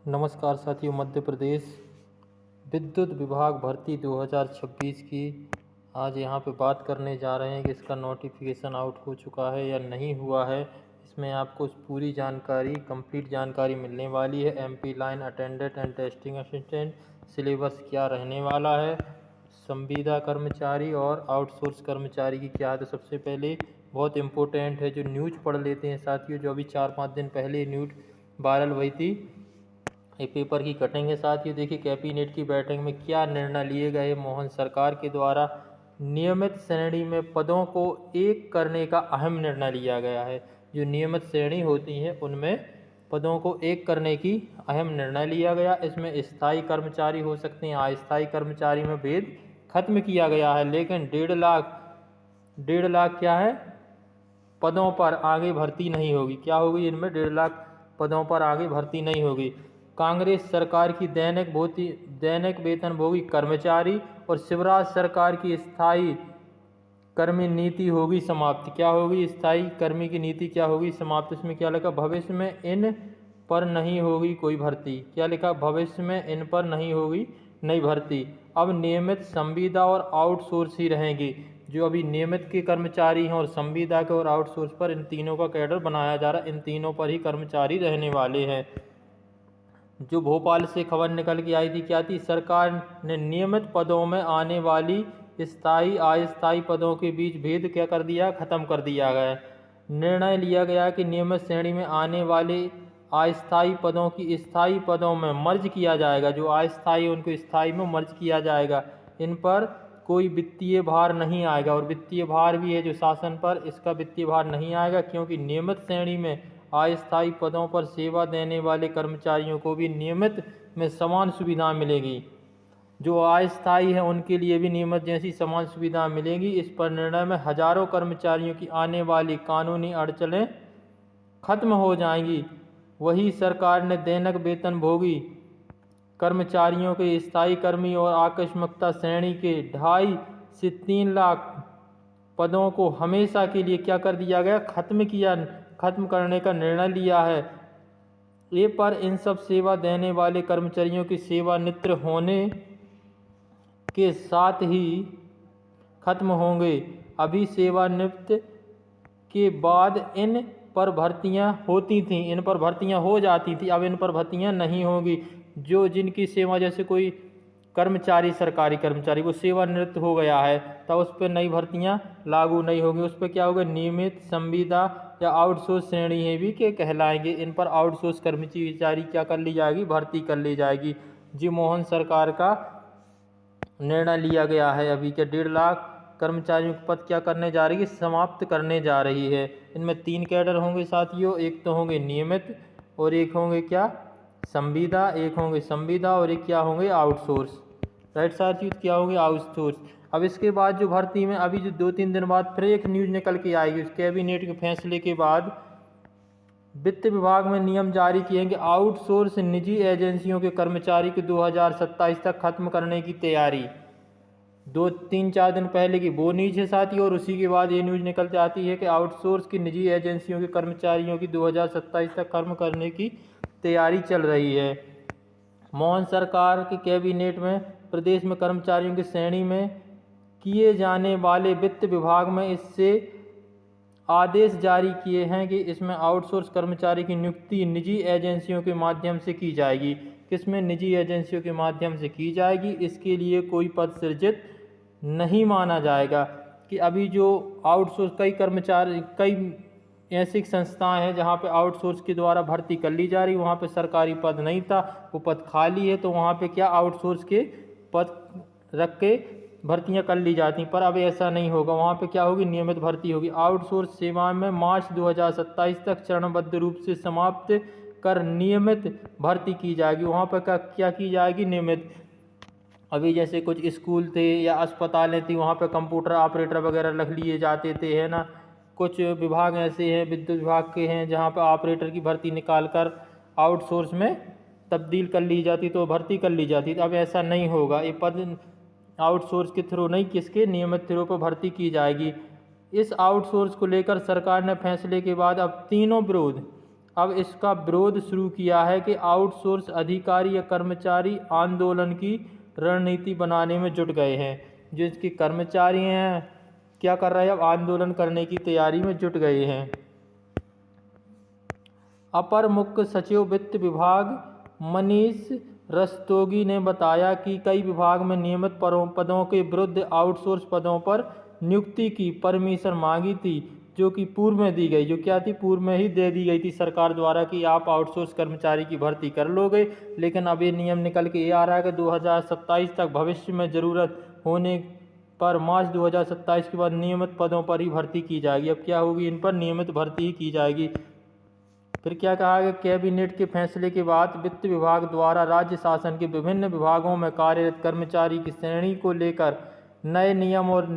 नमस्कार साथियों, मध्य प्रदेश विद्युत विभाग भर्ती 2026 की आज यहाँ पे बात करने जा रहे हैं कि इसका नोटिफिकेशन आउट हो चुका है या नहीं हुआ है। इसमें आपको पूरी जानकारी, कंप्लीट जानकारी मिलने वाली है। MP line attendant and testing assistant syllabus क्या रहने वाला है, संविदा कर्मचारी और आउटसोर्स कर्मचारी की क्या है। तो सबसे पहले बहुत इम्पोर्टेंट है, जो न्यूज़ पढ़ लेते हैं साथियों। जो अभी 4-5 दिन पहले न्यूज़ वायरल हुई थी, ये पेपर की कटिंग है साथियों। देखिए, कैबिनेट की बैठक में क्या निर्णय लिए गए। मोहन सरकार के द्वारा नियमित श्रेणी में पदों को एक करने का अहम निर्णय लिया गया है। जो नियमित श्रेणी होती है उनमें पदों को एक करने की अहम निर्णय लिया गया। इसमें स्थायी कर्मचारी हो सकते हैं, अस्थायी कर्मचारी में भेद खत्म किया गया है। लेकिन 1.5 लाख क्या है, पदों पर आगे भर्ती नहीं होगी। क्या होगी? इनमें 1.5 लाख पदों पर आगे भर्ती नहीं होगी। कांग्रेस सरकार की दैनिक वेतनभोगी कर्मचारी और शिवराज सरकार की स्थायी कर्मी नीति होगी समाप्त। क्या होगी? स्थायी कर्मी की नीति क्या होगी? समाप्त। इसमें क्या लिखा? भविष्य में इन पर नहीं होगी कोई भर्ती। क्या लिखा? भविष्य में इन पर नहीं होगी नई भर्ती। अब नियमित, संविदा और आउटसोर्स ही रहेंगे। जो अभी नियमित के कर्मचारी हैं और संविदा के और आउटसोर्स पर, इन तीनों का कैडर बनाया जा रहा है। इन तीनों पर ही कर्मचारी रहने वाले हैं। जो भोपाल से खबर निकल के आई थी, क्या थी? सरकार ने नियमित पदों में आने वाली स्थायी अस्थायी पदों के बीच भेद क्या कर दिया? खत्म कर दिया गया। निर्णय लिया गया कि नियमित श्रेणी में आने वाले अस्थायी पदों की स्थायी पदों में मर्ज किया जाएगा। जो अस्थायी, उनको स्थायी में मर्ज किया जाएगा। इन पर कोई वित्तीय भार नहीं आएगा। और वित्तीय भार भी है जो शासन पर, इसका वित्तीय भार नहीं आएगा, क्योंकि नियमित श्रेणी में अस्थायी पदों पर सेवा देने वाले कर्मचारियों को भी नियमित में समान सुविधा मिलेगी। जो अस्थायी है उनके लिए भी नियमित जैसी समान सुविधा मिलेगी। इस पर निर्णय में हजारों कर्मचारियों की आने वाली कानूनी अड़चनें खत्म हो जाएंगी। वही सरकार ने दैनिक वेतनभोगी कर्मचारियों के स्थायी कर्मी और आकस्मिकता श्रेणी के 2.5 से 3 लाख पदों को हमेशा के लिए क्या कर दिया गया? खत्म करने का निर्णय लिया है। ये पर इन सब सेवा देने वाले कर्मचारियों की सेवानिवृत्त होने के साथ ही खत्म होंगे। अभी सेवानिवृत्त के बाद इन पर भर्तियां होती थीं, इन पर भर्तियां हो जाती थी। अब इन पर भर्तियां नहीं होगी। जो जिनकी सेवा, जैसे कोई कर्मचारी, सरकारी कर्मचारी, वो सेवानिवृत्त हो गया है, तब उस पर नई भर्तियां लागू नहीं होगी। उस पर क्या होगा? नियमित, संविदा या आउटसोर्स श्रेणी है भी के कहलाएंगे। इन पर आउटसोर्स कर्मचारी क्या कर ली जाएगी? भर्ती कर ली जाएगी। जी मोहन सरकार का निर्णय लिया गया है अभी के 1.5 लाख कर्मचारियों के पद क्या करने जा रही है? समाप्त करने जा रही है। इनमें 3 कैडर होंगे साथियों। एक तो होंगे नियमित, और एक होंगे क्या? संविदा। एक होंगे संविदा और एक क्या होंगे? आउटसोर्स। राइट साथियों, क्या होंगे? आउटसोर्स। अब इसके बाद जो भर्ती में अभी जो 2-3 दिन बाद फिर एक न्यूज़ निकल के आएगी। उस कैबिनेट के फैसले के बाद वित्त विभाग में नियम जारी किए कि आउटसोर्स निजी एजेंसियों के कर्मचारी को 2027 तक खत्म करने की तैयारी। 2-3-4 दिन पहले की वो न्यूज़ है साथी, और उसी के बाद ये न्यूज़ निकल के आती है कि आउटसोर्स की निजी एजेंसियों के कर्मचारियों की 2027 तक खत्म करने की तैयारी चल रही है। मोहन सरकार के कैबिनेट में प्रदेश में कर्मचारियों की श्रेणी में किए जाने वाले वित्त विभाग में इससे आदेश जारी किए हैं कि इसमें आउटसोर्स कर्मचारी की नियुक्ति निजी एजेंसियों के माध्यम से की जाएगी। किसमें? निजी एजेंसियों के माध्यम से की जाएगी। इसके लिए कोई पद सृजित नहीं माना जाएगा। कि अभी जो आउटसोर्स कई ऐसी संस्थाएं हैं जहां पे आउटसोर्स के द्वारा भर्ती कर ली जा रही, वहां पे सरकारी पद नहीं था, वो पद खाली है, तो वहां पे क्या आउटसोर्स के पद रख के भर्तियां कर ली जाती। पर अब ऐसा नहीं होगा। वहाँ पे क्या होगी? नियमित भर्ती होगी। आउटसोर्स सेवाएं में मार्च 2027 तक चरणबद्ध रूप से समाप्त कर नियमित भर्ती की जाएगी। वहाँ पर क्या की जाएगी? नियमित। अभी जैसे कुछ स्कूल थे या अस्पतालें थी, वहाँ पे कंप्यूटर ऑपरेटर वगैरह रख लिए जाते थे, है ना। कुछ विभाग ऐसे हैं, विद्युत विभाग के हैं, जहाँ पे ऑपरेटर की भर्ती निकाल कर आउटसोर्स में तब्दील कर ली जाती, तो भर्ती कर ली जाती। अब ऐसा नहीं होगा। ये पद आउटसोर्स के थ्रू नहीं, किसके? नियमित थ्रू पर भर्ती की जाएगी। इस आउटसोर्स को लेकर सरकार ने फैसले के बाद अब तीनों विरोध अब इसका विरोध शुरू किया है कि आउटसोर्स अधिकारी या कर्मचारी आंदोलन की रणनीति बनाने में जुट गए हैं। जो इसके कर्मचारी हैं क्या कर रहे हैं, अब आंदोलन करने की तैयारी में जुट गए हैं। अपर मुख्य सचिव वित्त विभाग मनीष रस्तोगी ने बताया कि कई विभाग में नियमित पदों के विरुद्ध आउटसोर्स पदों पर नियुक्ति की परमिशन मांगी थी, जो कि पूर्व में दी गई, जो क्या थी, पूर्व में ही दे दी गई थी सरकार द्वारा कि आप आउटसोर्स कर्मचारी की भर्ती कर लोगे। लेकिन अब ये नियम निकल के ये आ रहा है कि 2027 तक भविष्य में ज़रूरत होने पर मार्च 2027 के बाद नियमित पदों पर ही भर्ती की जाएगी। अब क्या होगी, इन पर नियमित भर्ती ही की जाएगी। फिर क्या कहा गया, कैबिनेट के फैसले के बाद वित्त विभाग द्वारा राज्य शासन के विभिन्न विभागों में कार्यरत कर्मचारी की श्रेणी को लेकर नए नियम और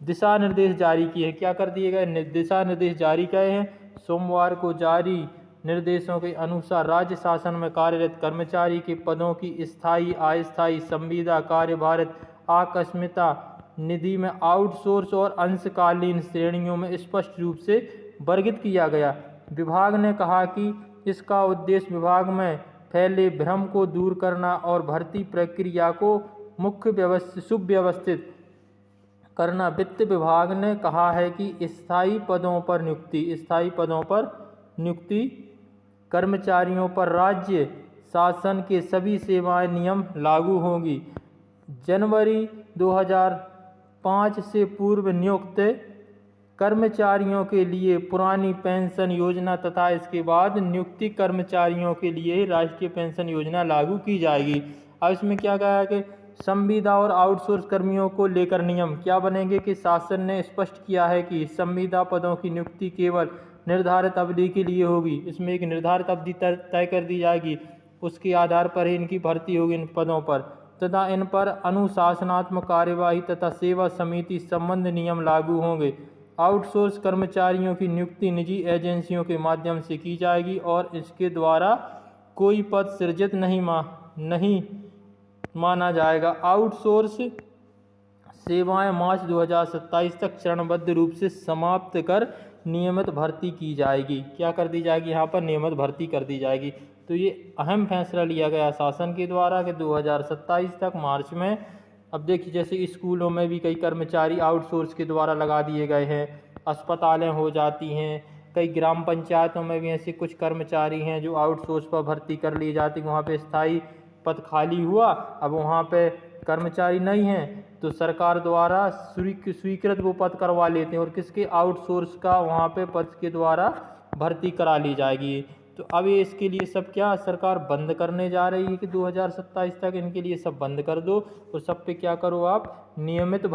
दिशा निर्देश जारी किए। क्या कर दिए गए, दिशा निर्देश जारी किए हैं। सोमवार को जारी निर्देशों के अनुसार राज्य शासन में कार्यरत कर्मचारी के पदों की स्थायी, अस्थायी, संविदा, कार्यभारित, आकस्मिकता निधि में आउटसोर्स और अंशकालीन श्रेणियों में स्पष्ट रूप से वर्गित किया गया। विभाग ने कहा कि इसका उद्देश्य विभाग में फैले भ्रम को दूर करना और भर्ती प्रक्रिया को सुव्यवस्थित करना। वित्त विभाग ने कहा है कि स्थायी पदों पर नियुक्ति कर्मचारियों पर राज्य शासन के सभी सेवाएं नियम लागू होंगी। जनवरी 2005 से पूर्व नियुक्त कर्मचारियों के लिए पुरानी पेंशन योजना तथा इसके बाद नियुक्ति कर्मचारियों के लिए राष्ट्रीय पेंशन योजना लागू की जाएगी। अब इसमें क्या कहा है कि संविदा और आउटसोर्स कर्मियों को लेकर नियम क्या बनेंगे कि शासन ने स्पष्ट किया है कि संविदा पदों की नियुक्ति केवल निर्धारित अवधि के लिए होगी। इसमें एक निर्धारित अवधि तय कर दी जाएगी, उसके आधार पर ही इनकी भर्ती होगी इन पदों पर, तथा इन पर अनुशासनात्मक कार्यवाही तथा सेवा समिति संबंध नियम लागू होंगे। आउटसोर्स कर्मचारियों की नियुक्ति निजी एजेंसियों के माध्यम से की जाएगी और इसके द्वारा कोई पद सृजित नहीं माना जाएगा। आउटसोर्स सेवाएं मार्च 2027 तक चरणबद्ध रूप से समाप्त कर नियमित भर्ती की जाएगी। क्या कर दी जाएगी, यहाँ पर नियमित भर्ती कर दी जाएगी। तो ये अहम फैसला लिया गया शासन के द्वारा कि 2027 तक मार्च में। अब देखिए जैसे स्कूलों में भी कई कर्मचारी आउटसोर्स के द्वारा लगा दिए गए हैं, अस्पतालें हो जाती हैं, कई ग्राम पंचायतों में भी ऐसे कुछ कर्मचारी हैं जो आउटसोर्स पर भर्ती कर ली जाती, वहाँ पे स्थायी पद खाली हुआ, अब वहाँ पे कर्मचारी नहीं हैं तो सरकार द्वारा स्वीकृत वो पद करवा लेते हैं और किसके, आउटसोर्स का वहाँ पे पद के द्वारा भर्ती करा ली जाएगी। तो अब ये इसके लिए सब क्या सरकार बंद करने जा रही है कि 2027 तक इनके लिए सब बंद कर दो और सब पे क्या करो आप, नियमित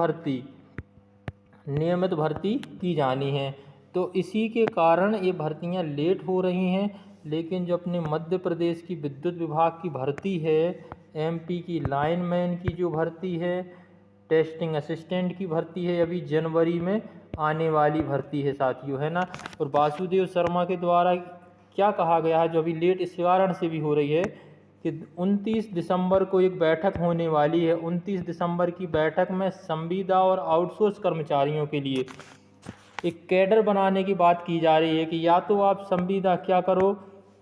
भर्ती की जानी है। तो इसी के कारण ये भर्तियां लेट हो रही हैं। लेकिन जो अपने मध्य प्रदेश की विद्युत विभाग की भर्ती है, एमपी की लाइनमैन की जो भर्ती है, टेस्टिंग असिस्टेंट की भर्ती है, अभी जनवरी में आने वाली भर्ती है साथियों, है ना। और वासुदेव शर्मा के द्वारा क्या कहा गया है, जो अभी लेट इस कारण से भी हो रही है कि 29 दिसंबर को एक बैठक होने वाली है। 29 दिसंबर की बैठक में संविदा और आउटसोर्स कर्मचारियों के लिए एक कैडर बनाने की बात की जा रही है कि या तो आप संविदा क्या करो,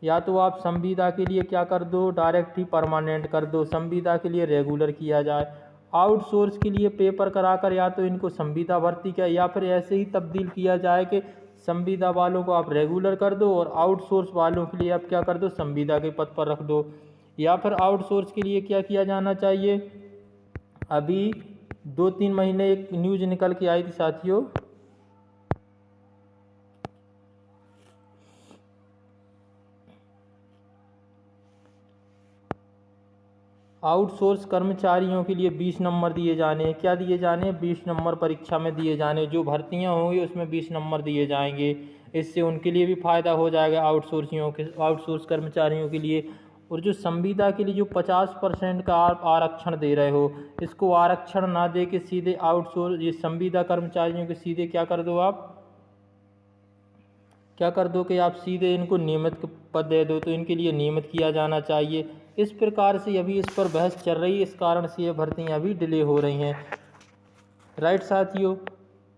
या तो आप संविदा के लिए क्या कर दो, डायरेक्ट ही परमानेंट कर दो, संविदा के लिए रेगुलर किया जाए, आउटसोर्स के लिए पेपर कराकर या तो इनको संविदा भर्ती किया, या फिर ऐसे ही तब्दील किया जाए कि संविदा वालों को आप रेगुलर कर दो और आउटसोर्स वालों के लिए आप क्या कर दो, संविदा के पद पर रख दो। या फिर आउटसोर्स के लिए क्या किया जाना चाहिए, अभी 2-3 महीने एक न्यूज़ निकल के आई थी साथियों, आउटसोर्स कर्मचारियों के लिए 20 नंबर दिए जाने हैं। क्या दिए जाने हैं, 20 नंबर परीक्षा में दिए जाने, जो भर्तियां होंगी उसमें 20 नंबर दिए जाएंगे। इससे उनके लिए भी फ़ायदा हो जाएगा, आउटसोर्स कर्मचारियों के लिए। और जो संविदा के लिए जो 50% का आप आरक्षण दे रहे हो, इसको आरक्षण ना दे के सीधे आउटसोर्स ये संविदा कर्मचारियों के सीधे क्या कर दो, आप क्या कर दो कि आप सीधे इनको नियमित पद दे दो, तो इनके लिए नियमित किया जाना चाहिए। इस प्रकार से अभी इस पर बहस चल रही है, इस कारण से ये भर्तियां अभी डिले हो रही हैं। राइट साथियों,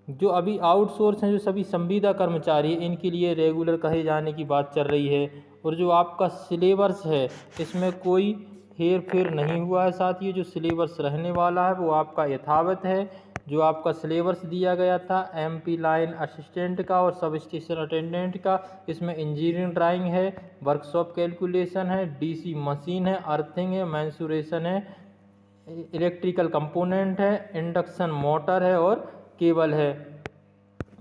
जो अभी आउटसोर्स हैं, जो सभी संविदा कर्मचारी, इनके लिए रेगुलर कहे जाने की बात चल रही है। और जो आपका सिलेबस है इसमें कोई हेर फेर नहीं हुआ है। साथ ही जो सिलेबस रहने वाला है वो आपका यथावत है। जो आपका सिलेबस दिया गया था MP लाइन असिस्टेंट का और सब स्टेशन अटेंडेंट का, इसमें इंजीनियरिंग ड्राइंग है, वर्कशॉप कैलकुलेशन है, DC मशीन है, अर्थिंग है, मैंसुरेशन है, इलेक्ट्रिकल कंपोनेंट है, इंडक्शन मोटर है और केबल है।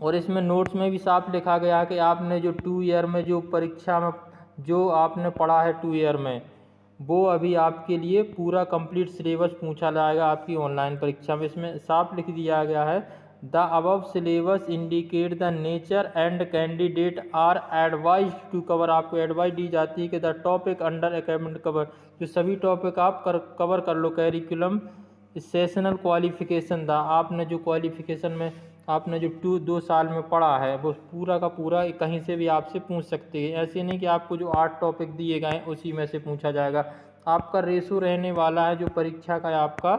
और इसमें नोट्स में भी साफ लिखा गया है कि आपने जो 2 ईयर में जो परीक्षा में जो आपने पढ़ा है 2 ईयर में, वो अभी आपके लिए पूरा कंप्लीट सिलेबस पूछा जाएगा आपकी ऑनलाइन परीक्षा में। इसमें साफ लिख दिया गया है, the above syllabus indicate the nature and candidate are advise to cover. आपको एडवाइस दी जाती है कि the topic under academic cover, जो सभी टॉपिक आप कवर कर लो। कैरिकुलम सेशनल क्वालिफिकेशन था, आपने जो क्वालिफिकेशन में आपने जो 2 साल में पढ़ा है वो पूरा का पूरा कहीं से भी आपसे पूछ सकते हैं। ऐसे नहीं कि आपको जो 8 टॉपिक दिए गए हैं उसी में से पूछा जाएगा। आपका रेशो रहने वाला है जो परीक्षा का आपका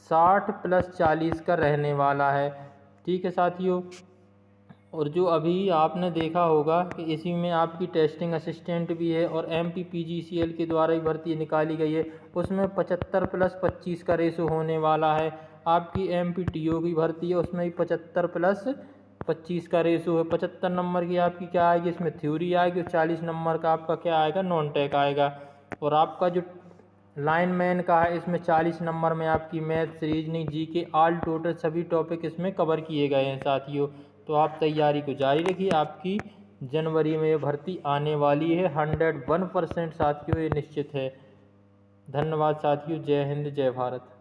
60+40 का रहने वाला है। ठीक है साथियों। और जो अभी आपने देखा होगा कि इसी में आपकी टेस्टिंग असिस्टेंट भी है और MPPGCL के द्वारा ही भर्ती निकाली गई है, उसमें 75+25 का रेशो होने वाला है। आपकी MPTO की भर्ती है, उसमें भी 75+25 का रेशो है। 75 नंबर की आपकी क्या आएगी, इसमें थ्योरी आएगी और 40 नंबर का आपका क्या आएगा, नॉन टेक आएगा। और आपका जो लाइनमैन का है इसमें 40 नंबर में आपकी maths, reasoning, GK all total सभी टॉपिक इसमें कवर किए गए हैं साथियों। तो आप तैयारी को जारी रखिए, आपकी जनवरी में ये भर्ती आने वाली है। 101% साथियों ये निश्चित है। धन्यवाद साथियों। जय हिंद, जय भारत।